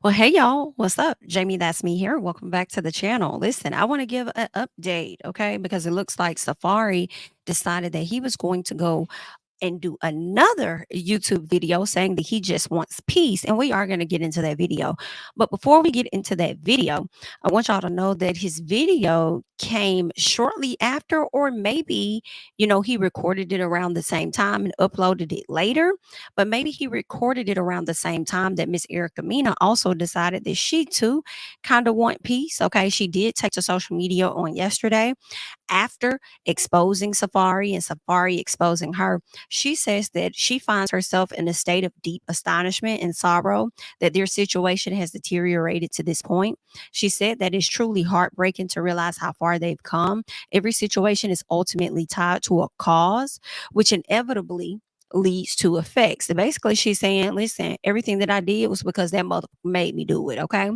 Well, hey y'all, what's up? Jamie, that's me here. Welcome back to the channel. Listen, I want to give an update, okay? Because it looks like Safaree decided that he was going to go and do another YouTube video saying that he just wants peace. And we are going to get into that video. But before we get into that video, I want y'all to know that his video came shortly after, or maybe, he recorded it around the same time and uploaded it later. But maybe he recorded it around the same time that Miss Erica Mena also decided that she too kind of want peace. Okay. She did take to social media on yesterday after exposing Safaree and Safaree exposing her. She says that she finds herself in a state of deep astonishment and sorrow that their situation has deteriorated to this point. She said that it's truly heartbreaking to realize how far they've come. Every situation is ultimately tied to a cause, which inevitably leads to effects. So basically, she's saying, listen, everything that I did was because that mother made me do it. Okay.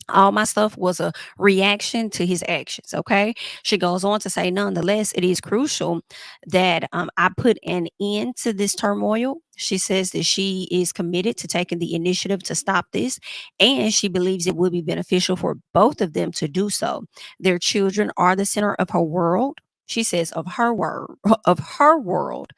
All my stuff was a reaction to his actions. Okay. She goes on to say, nonetheless, it is crucial that I put an end to this turmoil. She says that she is committed to taking the initiative to stop this, and she believes it would be beneficial for both of them to do so. Their children are the center of her world. She says of her word, of her world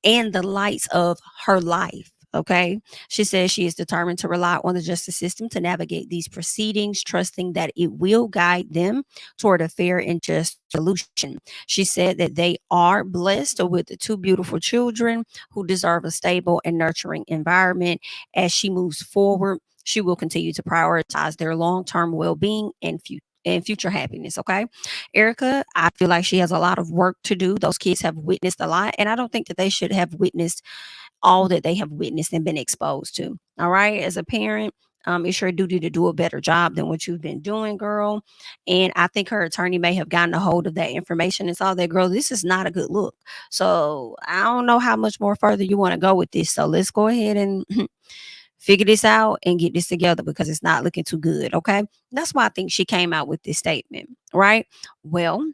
and the lights of her life. Okay. She says she is determined to rely on the justice system to navigate these proceedings, trusting that it will guide them toward a fair and just solution. She said that they are blessed with the two beautiful children who deserve a stable and nurturing environment. As she moves forward, she will continue to prioritize their long term well being and future happiness. Okay. Erica, I feel like she has a lot of work to do. Those kids have witnessed a lot, and I don't think that they should have witnessed all that they have witnessed and been exposed to. All right. As a parent, it's your duty to do a better job than what you've been doing, girl. And I think her attorney may have gotten a hold of that information and saw that, girl, this is not a good look. So I don't know how much more further you want to go with this. So let's go ahead and figure this out and get this together because it's not looking too good. Okay. That's why I think she came out with this statement. Right. Well,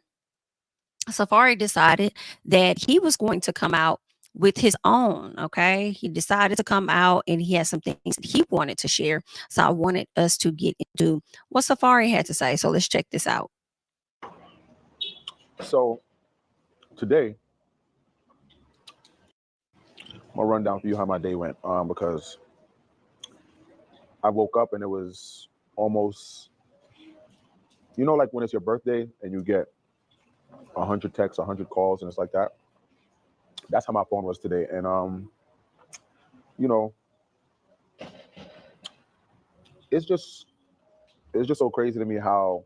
Safari decided that he was going to come out with his own. Okay. He decided to come out and he had some things that he wanted to share. So I wanted us to get into what Safari had to say. So let's check this out. So today, I'm gonna run down for you how my day went. Because I woke up and it was almost, like when it's your birthday and you get 100 texts, 100 calls, and it's like that. That's how my phone was today, and you know, it's just it's just so crazy to me how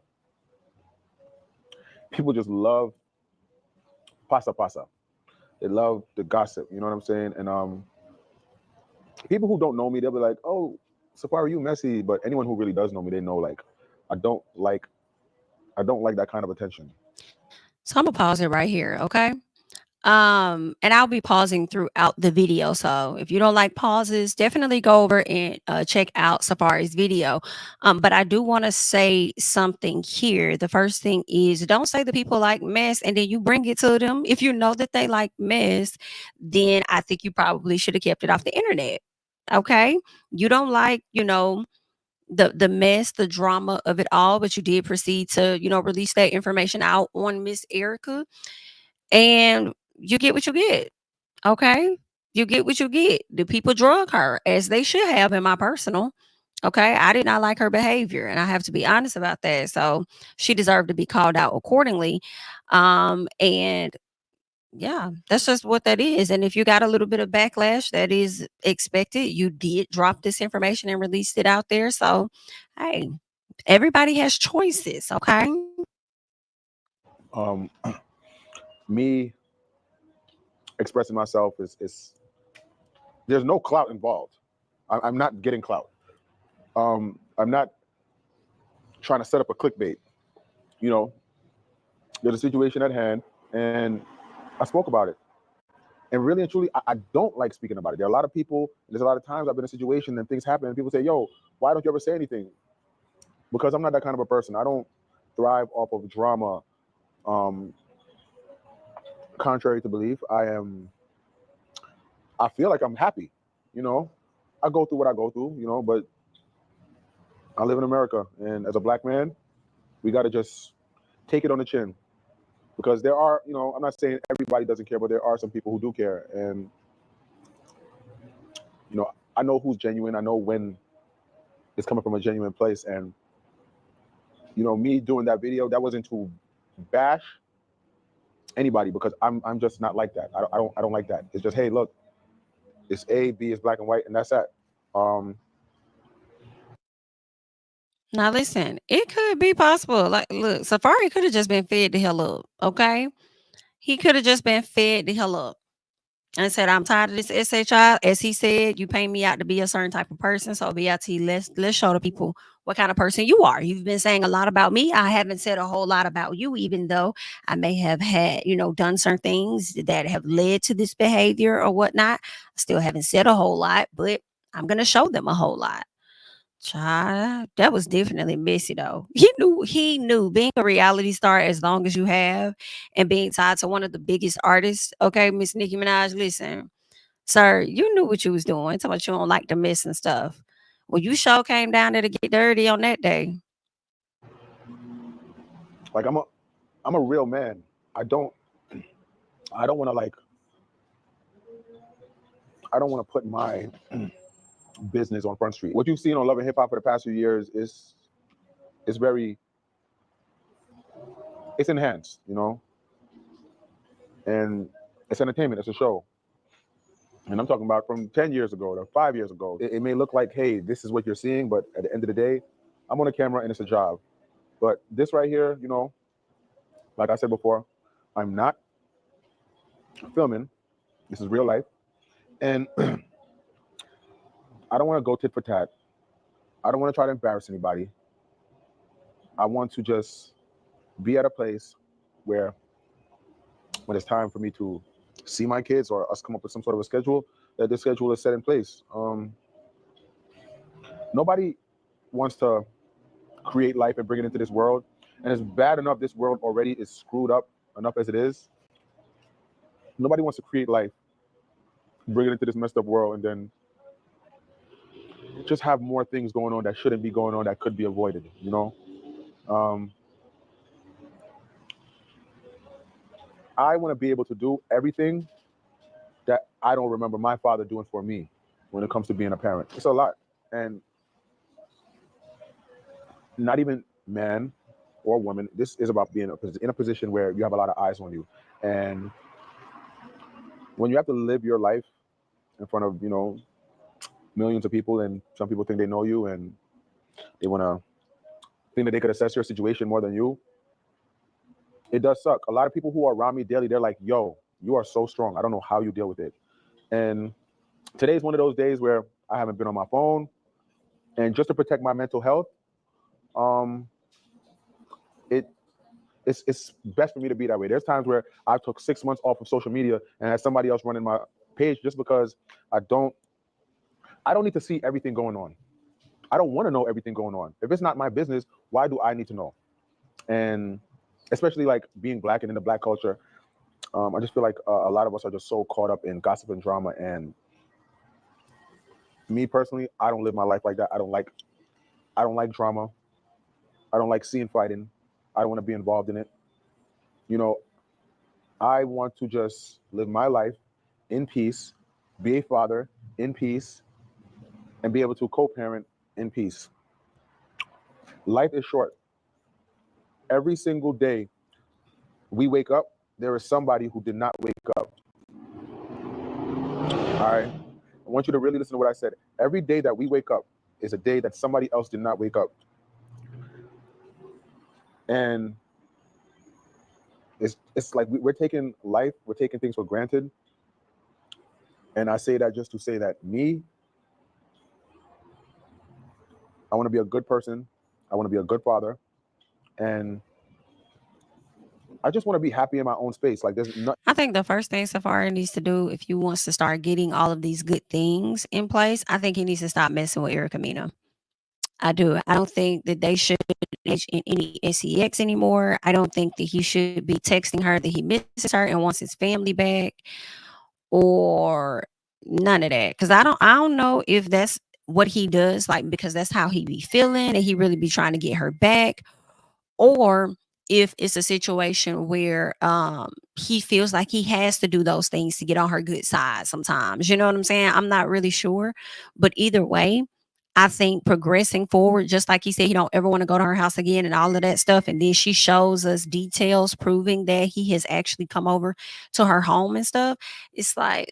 people just love pasa pasa. They love the gossip. You know what I'm saying? And people who don't know me, they'll be like, "Oh, Safaree, you messy." But anyone who really does know me, they know like I don't like I don't like that kind of attention. So I'm gonna pause it right here, okay? And I'll be pausing throughout the video. So if you don't like pauses, definitely go over and check out Safari's video. But I do want to say something here. The first thing is don't say that people like mess and then you bring it to them. If you know that they like mess, then I think you probably should have kept it off the internet. Okay. You don't like, the mess, the drama of it all, but you did proceed to, release that information out on Miss Erica, and you get what you get. Okay. You get what you get. The people drug her as they should have, in my personal. Okay. I did not like her behavior, and I have to be honest about that. So she deserved to be called out accordingly. And yeah, that's just what that is. And if you got a little bit of backlash, that is expected. You did drop this information and released it out there. So, hey, everybody has choices. Okay. Um, Me expressing myself is there's no clout involved. I'm not getting clout. I'm not trying to set up a clickbait. You know, there's a situation at hand, and I spoke about it. And really and truly, I don't like speaking about it. There are a lot of people. There's a lot of times I've been in a situation and things happen, and people say, "Yo, why don't you ever say anything?" Because I'm not that kind of a person. I don't thrive off of drama. Um, Contrary to belief, I feel like I'm happy. You know, I go through what I go through. But I live in America, and as a black man, we got to just take it on the chin, because there are, I'm not saying everybody doesn't care, but there are some people who do care, and I know who's genuine. I know when it's coming from a genuine place, and me doing that video, that wasn't to bash anybody, because I'm just not like that. I don't like that. It's just, hey, look, it's A, B, it's black and white, and that's that. Um, Now listen, it could be possible. Like, look, Safaree could have just been fed the hell up. Okay, he could have just been fed the hell up and said, "I'm tired of this SHI." As he said, you paint me out to be a certain type of person. So BIT, let's show the people what kind of person you are. You've been saying a lot about me. I haven't said a whole lot about you, even though I may have had, done certain things that have led to this behavior or whatnot. I still haven't said a whole lot, but I'm gonna show them a whole lot. Child, that was definitely messy though. He knew being a reality star as long as you have and being tied to one of the biggest artists. Okay, Miss Nicki Minaj, listen, sir, you knew what you was doing. Talking about you don't like the mess and stuff. Well, you sure came down there to get dirty on that day. like I'm a real man. I don't want to I don't want to put my business on Front Street. What you've seen on Love and Hip Hop for the past few years is very, it's enhanced, and it's entertainment. It's a show. And I'm talking about from 10 years ago to 5 years ago. It may look like, hey, this is what you're seeing, but at the end of the day, I'm on a camera and it's a job. But this right here, like I said before, I'm not filming. This is real life. And I don't want to go tit for tat. I don't want to try to embarrass anybody. I want to just be at a place where when it's time for me to see my kids or us come up with some sort of a schedule, that the schedule is set in place. Nobody wants to create life and bring it into this world. And it's bad enough this world already is screwed up enough as it is. Nobody wants to create life, bring it into this messed up world, and then just have more things going on that shouldn't be going on that could be avoided, I want to be able to do everything that I don't remember my father doing for me when it comes to being a parent. It's a lot. And not even man or woman. This is about being in a position where you have a lot of eyes on you. And when you have to live your life in front of, millions of people, and some people think they know you and they want to think that they could assess your situation more than you, it does suck. A lot of people who are around me daily, they're like, yo, you are so strong. I don't know how you deal with it. And today's one of those days where I haven't been on my phone. And just to protect my mental health, it's best for me to be that way. There's times where I took 6 months off of social media and had somebody else running my page just because I don't need to see everything going on. I don't want to know everything going on. If it's not my business, why do I need to know? And especially like being black and in the black culture, I just feel like a lot of us are just so caught up in gossip and drama. And me personally, I don't live my life like that. I don't like drama. I don't like seeing fighting. I don't want to be involved in it. I want to just live my life in peace, be a father in peace, and be able to co-parent in peace. Life is short. Every single day we wake up, there is somebody who did not wake up. All right. I want you to really listen to what I said. Every day that we wake up is a day that somebody else did not wake up. And it's like we're taking life, we're taking things for granted. And I say that just to say that I want to be a good person. I want to be a good father. And I just want to be happy in my own space. Like there's not. I think the first thing Safaree needs to do if he wants to start getting all of these good things in place, I think he needs to stop messing with Erica Mena. I do. I don't think that they should engage in any sex anymore. I don't think that he should be texting her that he misses her and wants his family back or none of that. Because I don't know if that's what he does, like because that's how he be feeling and he really be trying to get her back, or if it's a situation where he feels like he has to do those things to get on her good side sometimes. You know what I'm saying? I'm not really sure. But either way, I think progressing forward, just like he said, he don't ever want to go to her house again and all of that stuff. And then she shows us details proving that he has actually come over to her home and stuff. It's like,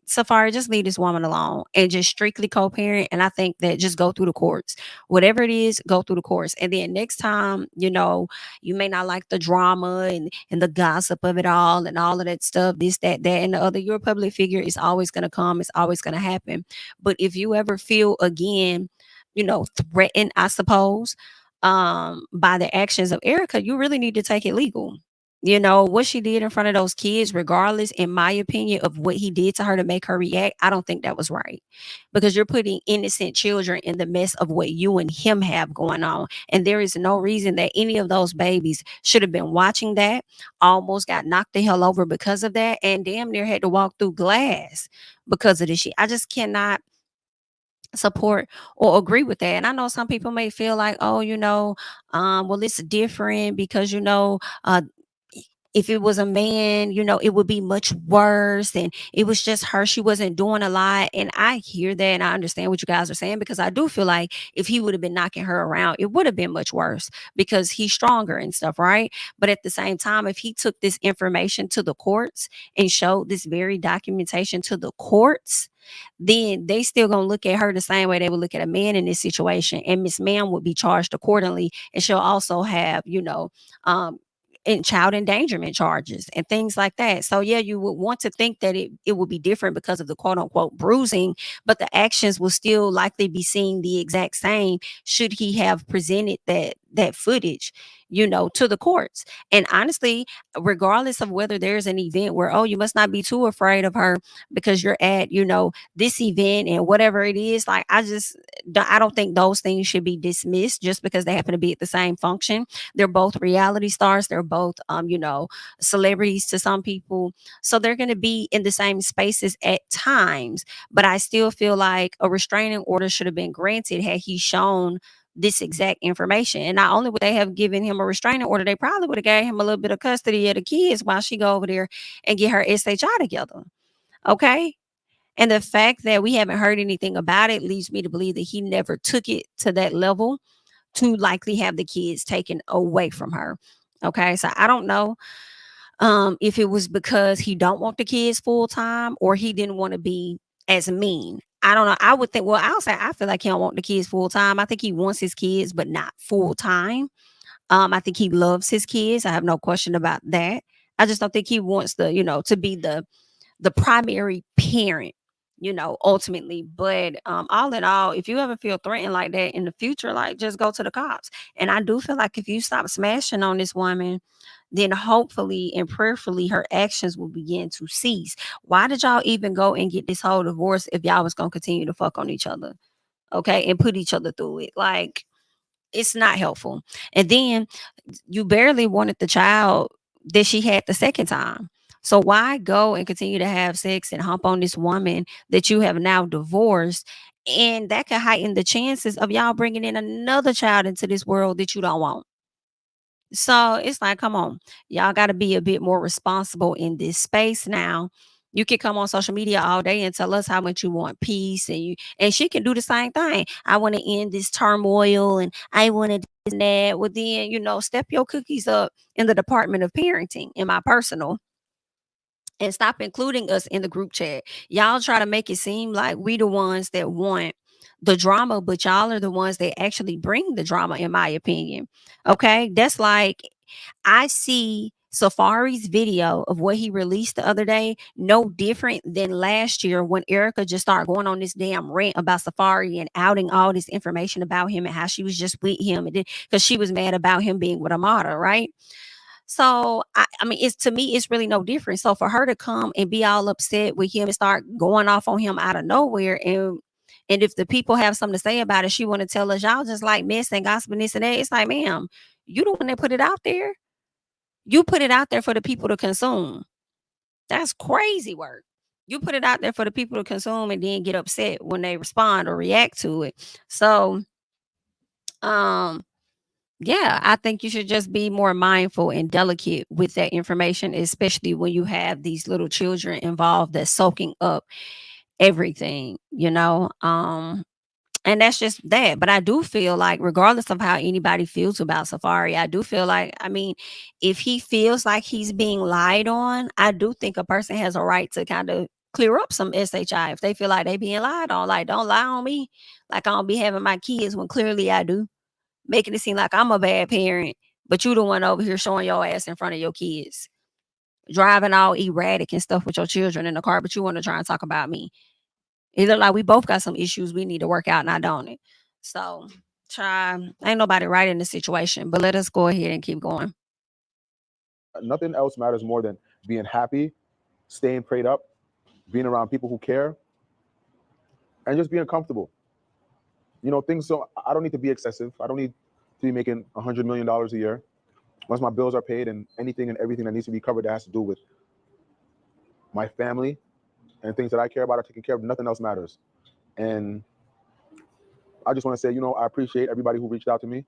Safaree, just leave this woman alone and just strictly co-parent. And I think that just go through the courts, whatever it is, go through the course. And then next time, you may not like the drama and the gossip of it all of that stuff, this, that, and the other. You're a public figure. It's always gonna come, it's always gonna happen. But if you ever feel again, threatened, I suppose, by the actions of Erica, you really need to take it legal. What she did in front of those kids, regardless, in my opinion, of what he did to her to make her react, I don't think that was right. Because you're putting innocent children in the mess of what you and him have going on. And there is no reason that any of those babies should have been watching that, almost got knocked the hell over because of that, and damn near had to walk through glass because of this shit. I just cannot support or agree with that. And I know some people may feel like, oh, well, it's different because if it was a man, it would be much worse. And it was just her. She wasn't doing a lot. And I hear that and I understand what you guys are saying, because I do feel like if he would have been knocking her around, it would have been much worse because he's stronger and stuff, right? But at the same time, if he took this information to the courts and showed this very documentation to the courts, then they still gonna look at her the same way they would look at a man in this situation. And Miss Ma'am would be charged accordingly. And she'll also have, um, in child endangerment charges and things like that. So yeah, you would want to think that it would be different because of the quote unquote bruising, but the actions will still likely be seen the exact same should he have presented that footage, to the courts. And honestly, regardless of whether there's an event where, oh, you must not be too afraid of her because you're at, this event and whatever it is, like I don't think those things should be dismissed just because they happen to be at the same function. They're both reality stars. They're both, celebrities to some people. So they're going to be in the same spaces at times. But I still feel like a restraining order should have been granted had he shown this exact information. And not only would they have given him a restraining order, they probably would have gave him a little bit of custody of the kids while she go over there and get her SHI together. Okay. And the fact that we haven't heard anything about it leads me to believe that he never took it to that level to likely have the kids taken away from her. Okay, so I don't know if it was because he don't want the kids full time or he didn't want to be as mean. I don't know. I would think, well, I'll say I feel like he don't want the kids full time. I think he wants his kids, but not full time. I think he loves his kids. I have no question about that. I just don't think he wants to be the primary parent, ultimately. But all in all, if you ever feel threatened like that in the future, like just go to the cops. And I do feel like if you stop smashing on this woman, then hopefully and prayerfully her actions will begin to cease. Why did y'all even go and get this whole divorce if y'all was gonna continue to fuck on each other? Okay, and put each other through it. Like, it's not helpful. And then you barely wanted the child that she had the second time. So why go and continue to have sex and hump on this woman that you have now divorced? And that could heighten the chances of y'all bringing in another child into this world that you don't want. So it's like, come on, y'all got to be a bit more responsible in this space now. You can come on social media all day and tell us how much you want peace, and she can do the same thing. I want to end this turmoil, and I want to this and that. Well, then step your cookies up in the department of parenting, in my personal, and stop including us in the group chat. Y'all try to make it seem like we the ones that want the drama, but y'all are the ones that actually bring the drama, in my opinion. Okay, that's like I see Safaree's video of what he released the other day, no different than last year when Erica just started going on this damn rant about Safaree and outing all this information about him and how she was just with him, and then because she was mad about him being with Amada, right? So I mean, it's to me, it's really no different. So for her to come and be all upset with him and start going off on him out of nowhere, and if the people have something to say about it, she want to tell us y'all just like mess and gossip and this and that. It's like, ma'am, you the one that put it out there. You put it out there for the people to consume. That's crazy work. You put it out there for the people to consume and then get upset when they respond or react to it. So, um, yeah, I think you should just be more mindful and delicate with that information, especially when you have these little children involved that's soaking up everything, you know. And that's just that. But I do feel like, regardless of how anybody feels about Safaree, I do feel like, I mean, if he feels like he's being lied on, I do think a person has a right to kind of clear up some SHI if they feel like they being lied on. Like, don't lie on me. Like, I don't be having my kids when clearly I do, making it seem like I'm a bad parent, but you the one over here showing your ass in front of your kids, driving all erratic and stuff with your children in the car, but you want to try and talk about me. It look like we both got some issues we need to work out, now don't it? So, try. Ain't nobody right in the situation, but let us go ahead and keep going. Nothing else matters more than being happy, staying prayed up, being around people who care, and just being comfortable. You know, things. So I don't need to be excessive. I don't need to be making $100 million a year. Once my bills are paid and anything and everything that needs to be covered that has to do with my family and things that I care about are taken care of, nothing else matters. And I just want to say, you know, I appreciate everybody who reached out to me.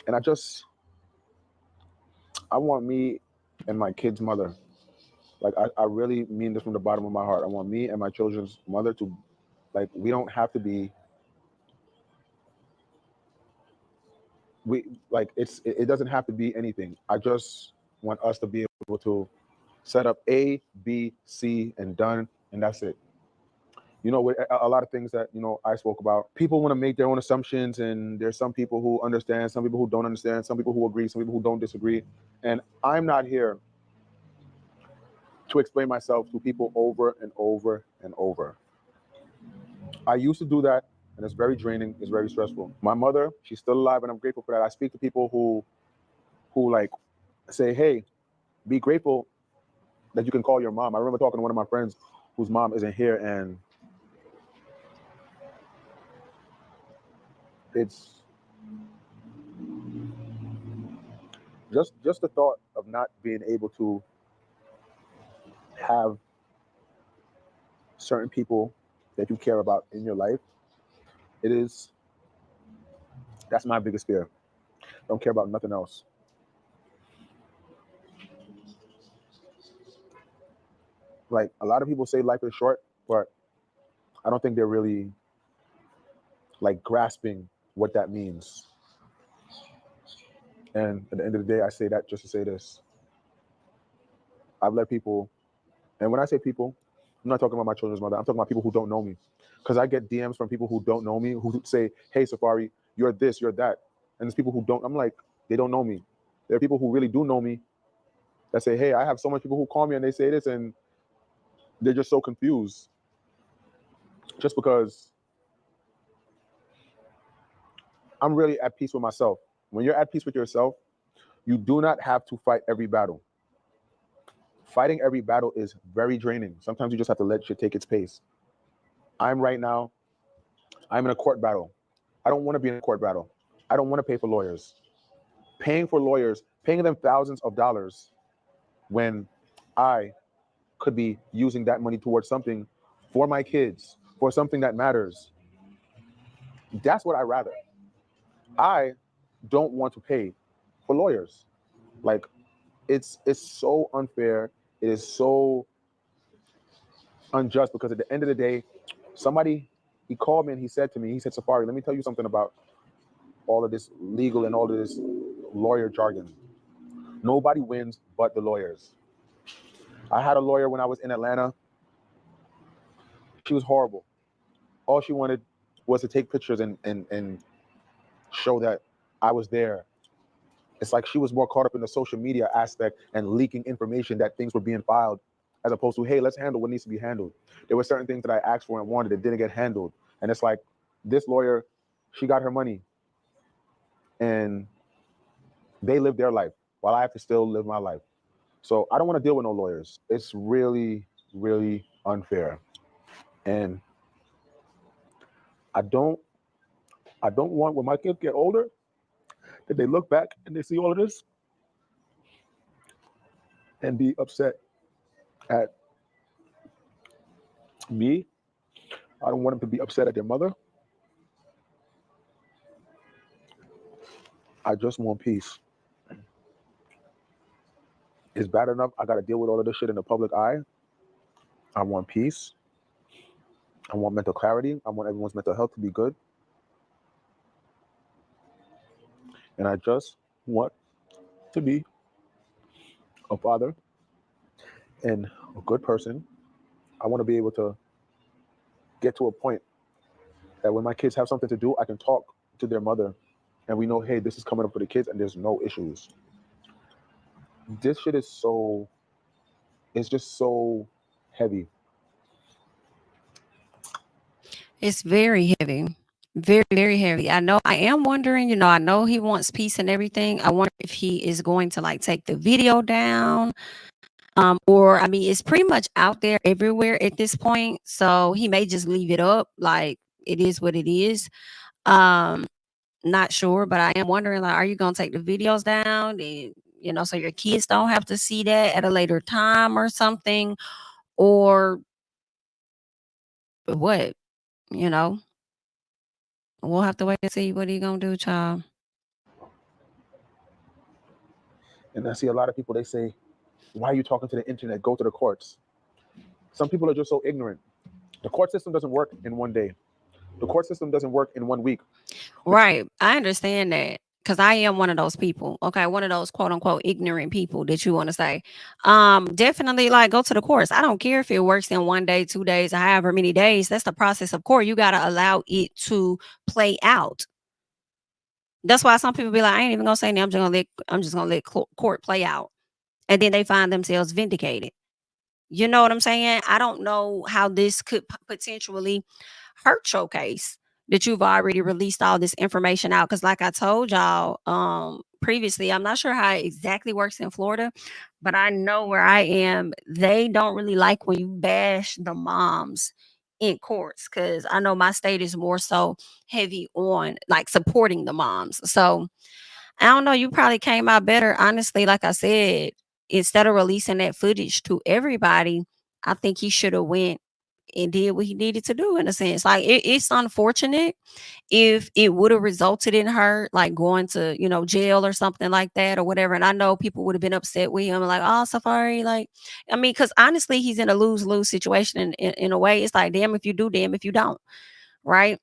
And I want me and my kid's mother, like, I really mean this from the bottom of my heart. I want me and my children's mother to, like, we don't have to be, it doesn't have to be anything. I just want us to be able to set up A, B, C, and done, and that's it. You know, with a lot of things that, you know, I spoke about, people want to make their own assumptions, and there's some people who understand, some people who don't understand, some people who agree, some people who don't disagree. And I'm not here to explain myself to people over and over and over. I used to do that, and it's very draining, it's very stressful. My mother, she's still alive, and I'm grateful for that. I speak to people who like say, hey, be grateful that you can call your mom. I remember talking to one of my friends whose mom isn't here, and it's just the thought of not being able to have certain people that you care about in your life. That's my biggest fear. Don't care about nothing else. Like, a lot of people say life is short, but I don't think they're really, like, grasping what that means. And at the end of the day, I say that just to say this. I've let people, and when I say people, I'm not talking about my children's mother. I'm talking about people who don't know me. Because I get DMs from people who don't know me who say, hey, Safaree, you're this, you're that. And there's people who don't. I'm like, they don't know me. There are people who really do know me that say, hey, I have so much people who call me and they say this, and they're just so confused. Just because I'm really at peace with myself. When you're at peace with yourself, you do not have to fight every battle. Fighting every battle is very draining. Sometimes you just have to let shit take its pace. I'm in a court battle. I don't want to be in a court battle. I don't want to pay for lawyers. Paying for lawyers, paying them thousands of dollars when I could be using that money towards something for my kids, for something that matters. That's what I rather. I don't want to pay for lawyers. Like, it's so unfair. It is so unjust, because at the end of the day, somebody, he called me and he said to me, he said, Safaree, let me tell you something about all of this legal and all of this lawyer jargon. Nobody wins but the lawyers. I had a lawyer when I was in Atlanta. She was horrible. All she wanted was to take pictures and show that I was there. It's like she was more caught up in the social media aspect and leaking information that things were being filed, as opposed to, hey, let's handle what needs to be handled. There were certain things that I asked for and wanted that didn't get handled. And it's like, this lawyer, she got her money and they live their life while I have to still live my life. So I don't want to deal with no lawyers. It's really, really unfair. And I don't want, when my kids get older, that they look back and they see all of this and be upset at Me, I don't want them to be upset at their mother. I just want peace. It's bad enough I got to deal with all of this shit in the public eye. I want peace. I want mental clarity. I want everyone's mental health to be good. And I just want to be a father and a good person. I want to be able to get to a point that when my kids have something to do, I can talk to their mother and we know, hey, this is coming up for the kids and there's no issues. This shit is so, it's just so heavy. It's very heavy. Very, very heavy. I am wondering, I know he wants peace and everything. I wonder if he is going to like take the video down. Or I mean, it's pretty much out there everywhere at this point. So he may just leave it up like it is what it is. Um, Not sure, but I am wondering, like, are you gonna take the videos down and so your kids don't have to see that at a later time or something, or what? You know, we'll have to wait and see what he gonna do, child. And I see a lot of people, they say, why are you talking to the internet? Go to the courts. Some people are just so ignorant. The court system doesn't work in one day. The court system doesn't work in 1 week. Right. I understand that because I am one of those people. Okay. One of those quote unquote ignorant people that you want to say. Definitely like go to the course. I don't care if it works in 1 day, 2 days, or however many days. That's the process of court. You got to allow it to play out. That's why some people be like, I ain't even gonna say anything. I'm just gonna let court play out. And then they find themselves vindicated. You know what I'm saying? I don't know how this could potentially hurt your case that you've already released all this information out. Cause like I told y'all previously, I'm not sure how it exactly works in Florida, but I know where I am, they don't really like when you bash the moms in courts. Cause I know my state is more so heavy on like supporting the moms. So I don't know, you probably came out better, honestly, like I said, instead of releasing that footage to everybody, I think he should have went and did what he needed to do in a sense. Like it's unfortunate if it would have resulted in her like going to, jail or something like that or whatever. And I know people would have been upset with him, like, oh, Safaree, like, I mean, because honestly, he's in a lose-lose situation in a way. It's like, damn if you do, damn if you don't, right?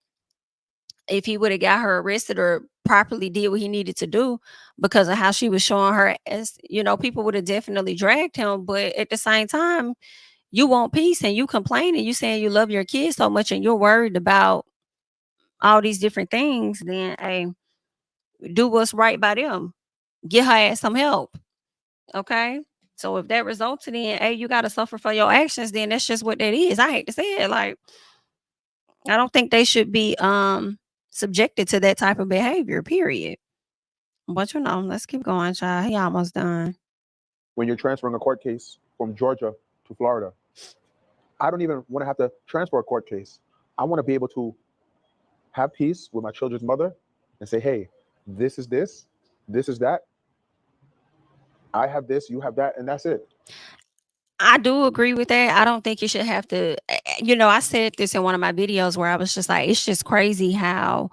If he would have got her arrested or properly did what he needed to do because of how she was showing her as, people would have definitely dragged him. But at the same time, you want peace and you complaining, you saying you love your kids so much and you're worried about all these different things, then hey, do what's right by them. Get her ass some help. Okay. So if that resulted in, hey, you gotta suffer for your actions, then that's just what that is. I hate to say it. Like, I don't think they should be subjected to that type of behavior, period. But let's keep going, child. He almost done. When you're transferring a court case from Georgia to Florida, I don't even want to have to transfer a court case. I want to be able to have peace with my children's mother and say, hey, this is this, this is that. I have this, you have that, and that's it. I do agree with that. I don't think you should have to, I said this in one of my videos where I was just like, it's just crazy how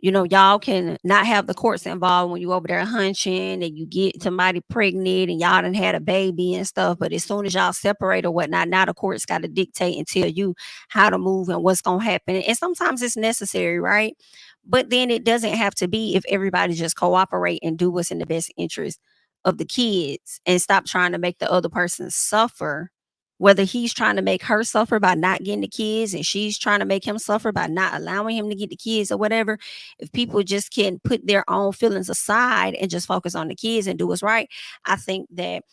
y'all can not have the courts involved when you over there hunching and you get somebody pregnant and y'all done had a baby and stuff. But as soon as y'all separate or whatnot, now the courts got to dictate and tell you how to move and what's going to happen. And sometimes it's necessary, right? But then it doesn't have to be if everybody just cooperate and do what's in the best interest of the kids and stop trying to make the other person suffer, whether he's trying to make her suffer by not getting the kids and she's trying to make him suffer by not allowing him to get the kids or whatever. If people just can put their own feelings aside and just focus on the kids and do what's right, I think that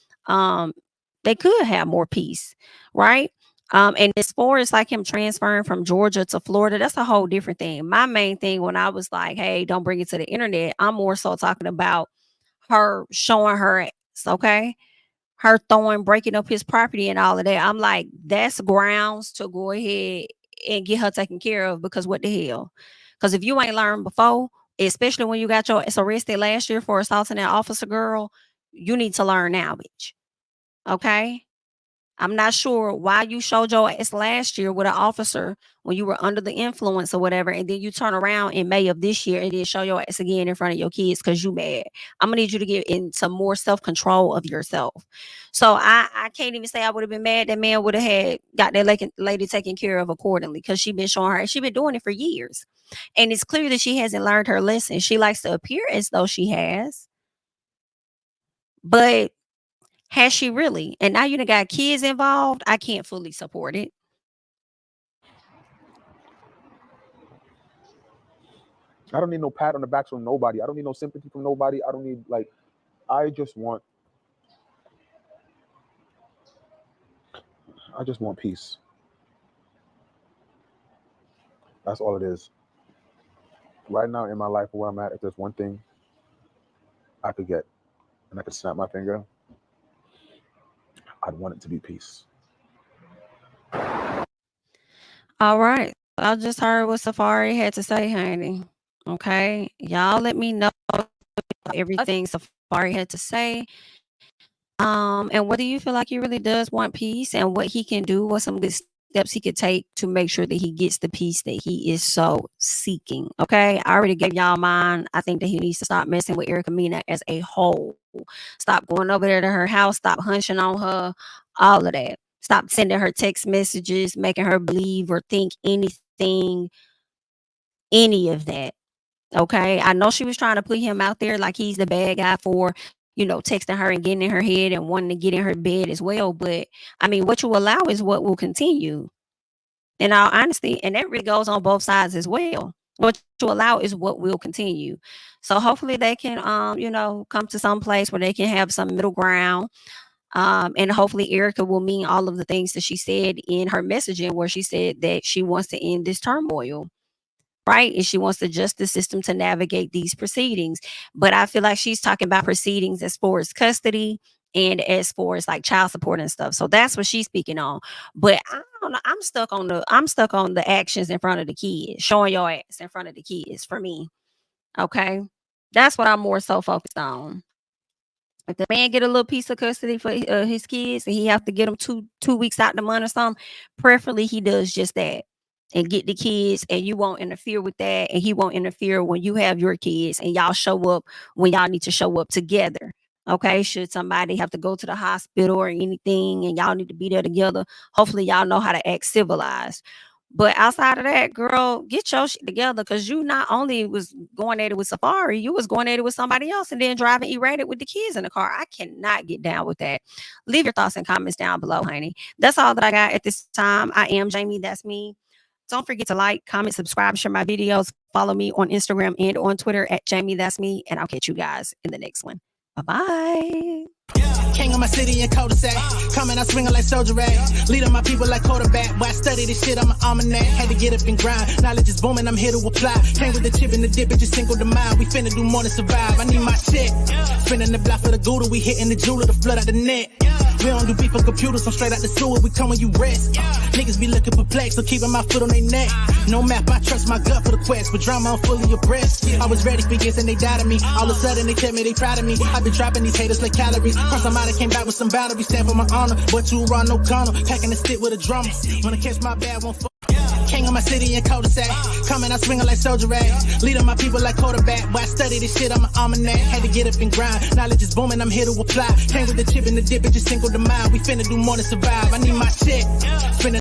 they could have more peace, right? And as far as like him transferring from Georgia to Florida, that's a whole different thing. My main thing when I was like, hey, don't bring it to the internet, I'm more so talking about her showing her ass, okay? Her breaking up his property and all of that. I'm like, that's grounds to go ahead and get her taken care of because what the hell? Because if you ain't learned before, especially when you got your ass arrested last year for assaulting that officer girl, you need to learn now, bitch. Okay? I'm not sure why you showed your ass last year with an officer when you were under the influence or whatever, and then you turn around in May of this year and then show your ass again in front of your kids because you mad. I'm gonna need you to get in some more self-control of yourself. So I can't even say I would have been mad. That man would have had got that lady taken care of accordingly because she been showing her, she been doing it for years. And it's clear that she hasn't learned her lesson. She likes to appear as though she has, but has she really? And now you done got kids involved. I can't fully support it. I don't need no pat on the back from nobody. I don't need no sympathy from nobody. I don't need, like, I just want peace. That's all it is. Right now in my life where I'm at, if there's one thing I could get and I could snap my finger, I'd want it to be peace. All right. I just heard what Safaree had to say, honey. Okay. Y'all let me know everything Safaree had to say. And whether you feel like he really does want peace and what he can do, what some good steps he could take to make sure that he gets the peace that he is so seeking. Okay. I already gave y'all mine. I think that he needs to stop messing with Erica Mena as a whole. Stop going over there to her house. Stop hunching on her. All of that. Stop sending her text messages, making her believe or think anything, any of that. Okay. I know she was trying to put him out there like he's the bad guy for, texting her and getting in her head and wanting to get in her bed as well. But I mean, what you allow is what will continue. In all honesty, and that really goes on both sides as well. What you allow is what will continue. So hopefully they can, come to some place where they can have some middle ground. And hopefully Erica will mean all of the things that she said in her messaging, where she said that she wants to end this turmoil. Right. And she wants the justice system to navigate these proceedings. But I feel like she's talking about proceedings as far as custody and as far as like child support and stuff. So that's what she's speaking on. But I don't know. I'm stuck on the actions in front of the kids, showing your ass in front of the kids for me. Okay. That's what I'm more so focused on. If the man get a little piece of custody for his kids and he have to get them two weeks out the month or something, preferably he does just that and get the kids, and you won't interfere with that, and he won't interfere when you have your kids and y'all show up when y'all need to show up together. Okay, should somebody have to go to the hospital or anything and y'all need to be there together, hopefully y'all know how to act civilized. But outside of that, girl, get your shit together, because you not only was going at it with Safaree, you was going at it with somebody else and then driving erratic with the kids in the car. I cannot get down with that. Leave your thoughts and comments down below, honey. That's all that I got at this time. I am Jami. That's me. Don't forget to like, comment, subscribe, share my videos. Follow me on Instagram and on Twitter at JamiThatsMe. And I'll catch you guys in the next one. Bye-bye. King of my city and cul-de-sac. Coming out swinging like Soldier Ray. Leading my people like quarterback. Boy, I study this shit, I'm an almanac. Had to get up and grind. Knowledge is booming, I'm here to apply. Came with the chip and the dip, it just single the mind. We finna do more than survive. I need my check. Spinning the block for the Gouda. We hitting the jeweler to flood out the net. We don't do beef for computers, I'm straight out the sewer. We come when you rest. Niggas be looking perplexed, so keeping my foot on their neck. No map, I trust my gut for the quest. With drama, I'm fully abreast. I was ready for years and they doubted me. All of a sudden they tell me they proud of me. I've been dropping these haters like calories. Cross I'm out, I came back with some boundaries. Stand for my honor, but you run no corner. Packing the stick with a drummer. Wanna catch my bad, won't fuck. King of my city and cul-de-sac. Coming out swinging like Soldier Ray. Leading my people like quarterback. Boy, I study this shit, I'm an almanac. Had to get up and grind. Knowledge is booming, I'm here to apply. Came with the chip and the dip, it just single the mind. We finna do more than survive. I need my check. Spinning